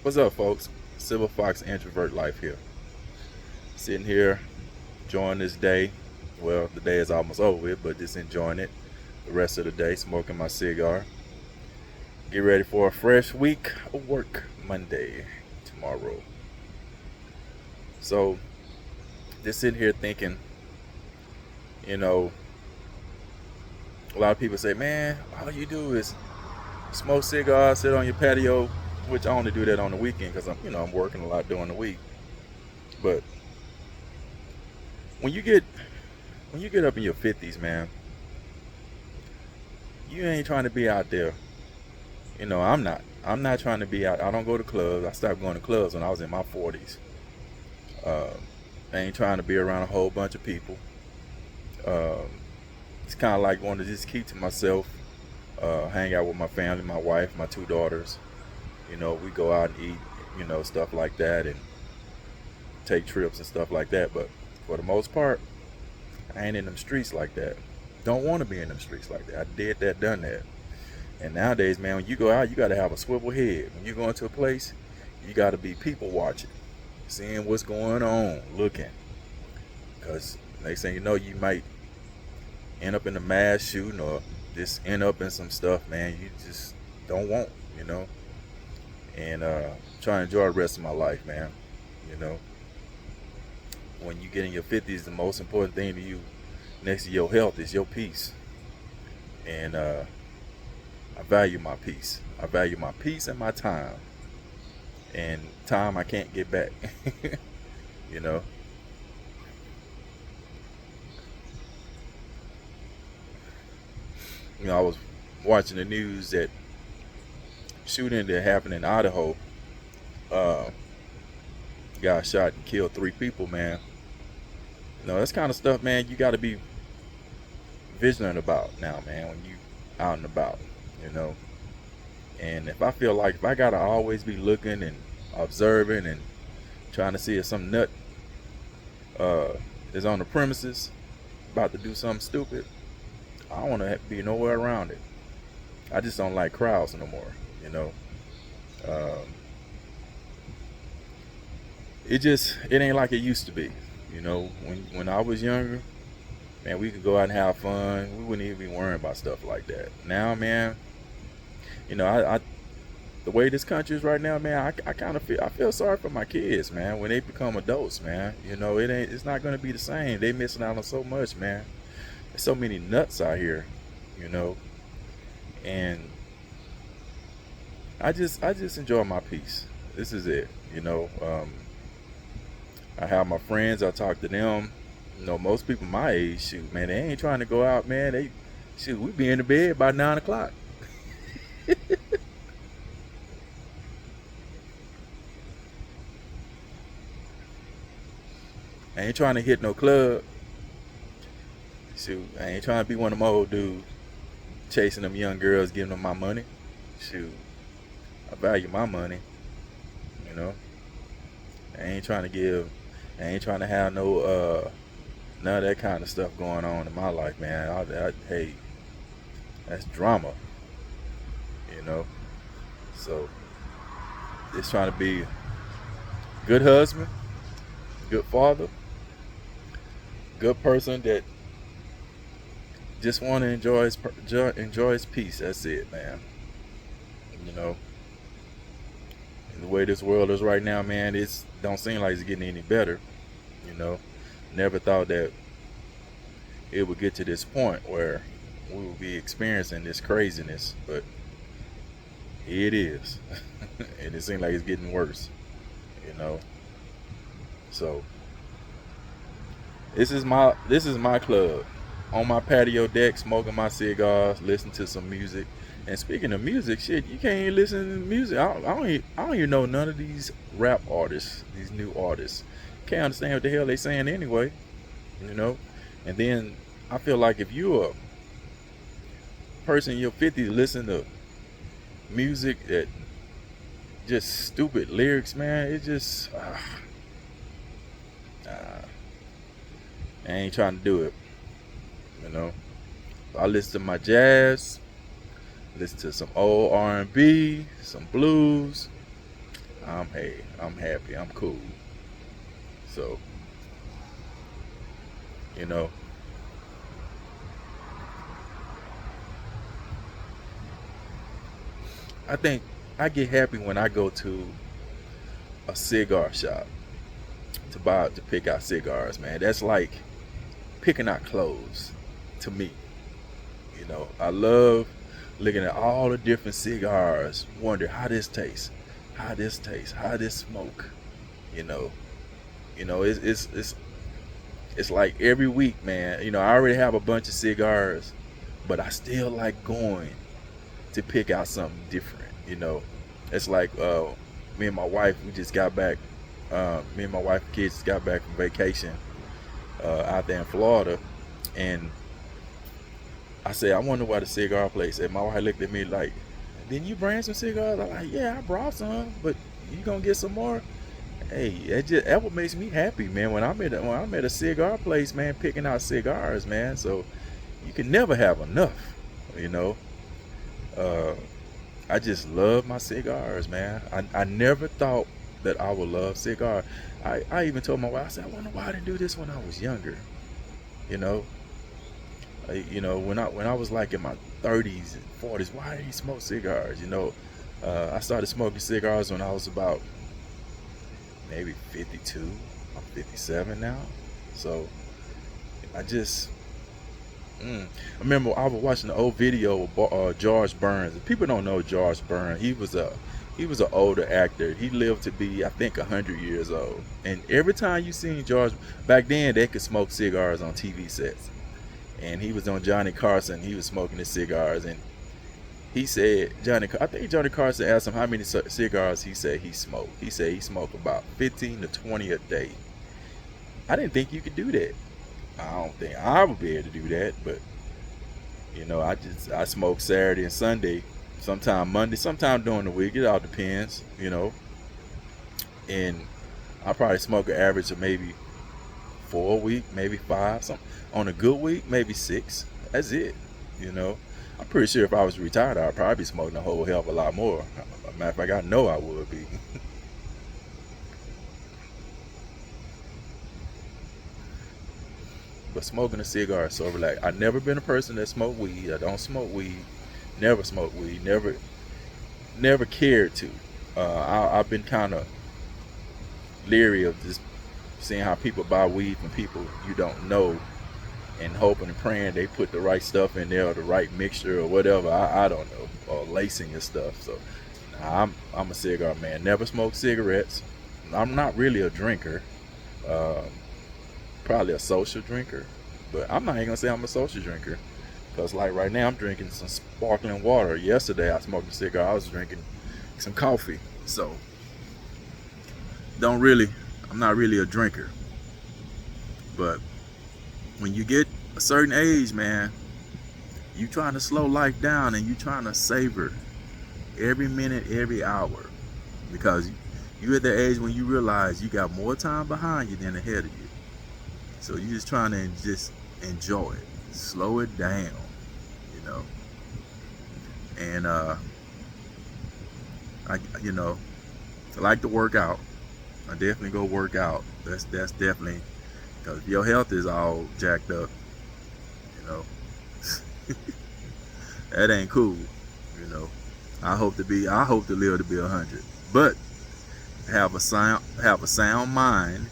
What's up, folks? Silver Fox Introvert Life here. Sitting here, enjoying this day. Well, the day is almost over with, but just enjoying it. The rest of the day, smoking my cigar. Get ready for a fresh week of work Monday, tomorrow. So, just sitting here thinking, you know, a lot of people say, man, all you do is smoke cigars, sit on your patio, which I only do that on the weekend because I'm working a lot during the week. But when you get when you get up in your 50s, man, you ain't trying to be out there. I'm not. I'm not trying to be out. I don't go to clubs. I stopped going to clubs when I was in my 40s. Uh, I ain't trying to be around a whole bunch of people. Um, it's kind of like wanting to just keep to myself, hang out with my family, my wife, my two daughters. We go out and eat, stuff like that, and take trips and stuff like that. But for the most part, I ain't in them streets like that. Don't want to be in them streets like that. I did that, done that. And nowadays, man, when you go out, you got to have a swivel head. When you go into a place, you got to be people watching, seeing what's going on, looking. Because next thing you know, you might end up in a mass shooting or just end up in some stuff, man, you just don't want, And try to enjoy the rest of my life, man. You know, when you get in your 50s, the most important thing to you next to your health is your peace. And I value my peace. I value my peace and my time. And time I can't get back. you know. I was watching the news that shooting that happened in Idaho. Uh, Guy shot and killed 3 people, man. That's kind of stuff, man, you got to be vigilant about now, man, when you out and about, you know. And if I gotta always be looking and observing and trying to see if some nut uh, is on the premises about to do something stupid, I don't want to be nowhere around it. I just don't like crowds no more, you know. Um, it ain't like it used to be, when I was younger, man, we could go out and have fun. We wouldn't even be worrying about stuff like that. Now, man, I the way this country is right now, man, I kind of feel sorry for my kids, man, when they become adults, man. It's not gonna be the same. They missing out on so much, man. There's so many nuts out here, you know, and I just enjoy my peace. This is it, I have my friends. I talk to them. Most people my age, shoot, man, they ain't trying to go out, man. We be in the bed by 9 o'clock. I ain't trying to hit no club. Shoot, I ain't trying to be one of them old dudes chasing them young girls, giving them my money. Shoot, I value my money. You know, I ain't trying to give. I ain't trying to have no none of that kind of stuff going on in my life, man. Hey, that's drama. You know, so just trying to be a good husband, good father, good person that just want to enjoy his peace. That's it, man. You know, and the way this world is right now, man, it's don't seem like it's getting any better. You know, never thought that it would get to this point where we will be experiencing this craziness, but here it is, and it seems like it's getting worse. You know, so this is my club on my patio deck, smoking my cigars, listening to some music. And speaking of music, shit, you can't even listen to music. I don't even know none of these rap artists, these new artists. Can't understand what the hell they saying anyway, you know. And then I feel like if you're a person in your 50s listen to music that just stupid lyrics, man, it just I ain't trying to do it, you know. I listen to my jazz, listen to some old R&B, some blues, I'm happy, I'm cool. So, you know, I think I get happy when I go to a cigar shop to pick out cigars, man. That's like picking out clothes to me. You know, I love looking at all the different cigars, wonder how this tastes, how this smoke. You know, it's like every week, man. You know, I already have a bunch of cigars, but I still like going to pick out something different. You know, it's like me and my wife, we just got back. Me and my wife and kids just got back from vacation out there in Florida, and I said, I wonder why the cigar place. And my wife looked at me like, didn't you bring some cigars? I'm like, yeah, I brought some, but you gonna get some more? Hey, that what makes me happy, man. When I'm at a cigar place, man, picking out cigars, man. So you can never have enough, you know. Uh, I just love my cigars, man. I never thought that I would love cigar. I even told my wife, I said, I wonder why I didn't do this when I was younger, you know. When I was like in my 30s and 40s, why did he smoke cigars? I started smoking cigars when I was about maybe 52. I'm 57 now, so I just. I remember I was watching the old video of George Burns. If people don't know George Burns, he was an older actor. He lived to be, I think, 100 years old. And every time you seen George back then, they could smoke cigars on TV sets. And he was on Johnny Carson. He was smoking his cigars, and he said I think Johnny Carson asked him how many cigars he said he smoked. He said he smoked about 15 to 20 a day. I didn't think you could do that. I don't think I would be able to do that, but I smoke Saturday and Sunday, sometime Monday, sometime during the week. It all depends, and I probably smoke an average of maybe 4 a week, maybe five. Some on a good week, maybe six. That's it. You know, I'm pretty sure if I was retired, I'd probably be smoking a whole hell of a lot more. Matter of fact, I know I would be. But smoking a cigar is so relaxed. I've never been a person that smoked weed. I don't smoke weed. Never smoked weed. Never cared to. I've been kind of leery of just seeing how people buy weed from people you don't know, and hoping and praying they put the right stuff in there or the right mixture or whatever. I don't know, or lacing and stuff. So I'm a cigar man. Never smoked cigarettes. I'm not really a drinker. Um, Probably a social drinker, but I'm not even gonna say I'm a social drinker, because like right now I'm drinking some sparkling water. Yesterday I smoked a cigar. I was drinking some coffee. So don't really, I'm not really a drinker. But when you get a certain age, man, you trying to slow life down and you trying to savor every minute, every hour, because you at the age when you realize you got more time behind you than ahead of you. So you just trying to just enjoy it, slow it down, you know. And I like to work out. I definitely go work out. That's definitely, because if your health is all jacked up, you know, that ain't cool. You know, I hope to live to be 100, but have a sound mind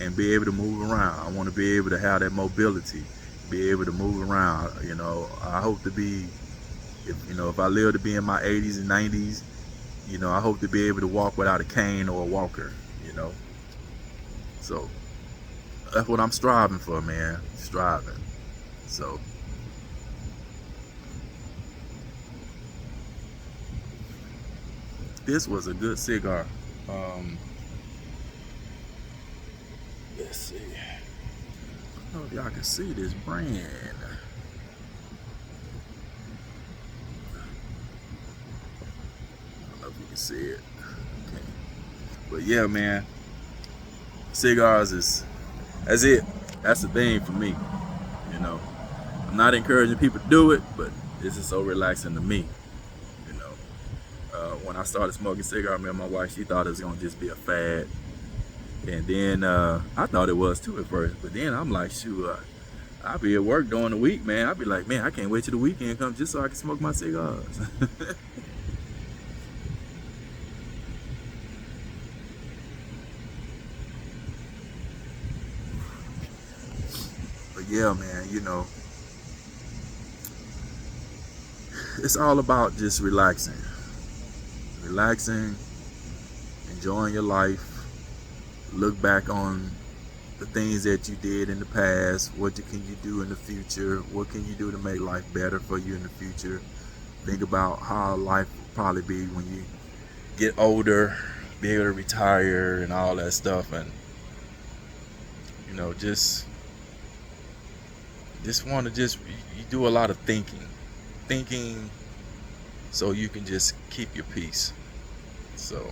and be able to move around. I want to be able to have that mobility, be able to move around. You know, I hope to be, if I live to be in my 80s and 90s, I hope to be able to walk without a cane or a walker. So that's what I'm striving for, man. Striving. So this was a good cigar. Let's see. I don't know if y'all can see this brand. I don't know if you can see it. Okay. But yeah, man, cigars that's it. That's the thing for me. You know, I'm not encouraging people to do it, but this is so relaxing to me. You know, When I started smoking cigarettes, I remember my wife, she thought it was gonna just be a fad. And then I thought it was too at first. But then I'm like, shoot, I'll be at work during the week, man. I'll be like, man, I can't wait till the weekend comes just so I can smoke my cigars. But yeah, man, you know, it's all about just relaxing. Relaxing, enjoying your life. Look back on the things that you did in the past. What can you do in the future? What can you do to make life better for you in the future? Think about how life will probably be when you get older, be able to retire and all that stuff. And you know, just want to you do a lot of thinking so you can just keep your peace. So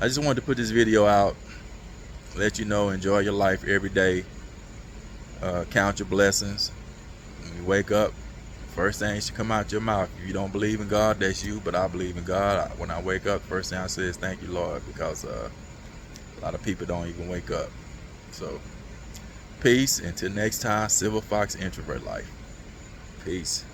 I just wanted to put this video out, let you know, enjoy your life every day. Count your blessings. When you wake up, first thing should come out your mouth. If you don't believe in God, that's you, but I believe in God. When I wake up, first thing I say is thank you, Lord, because a lot of people don't even wake up. So peace. Until next time, Silver Fox Introvert Life. Peace.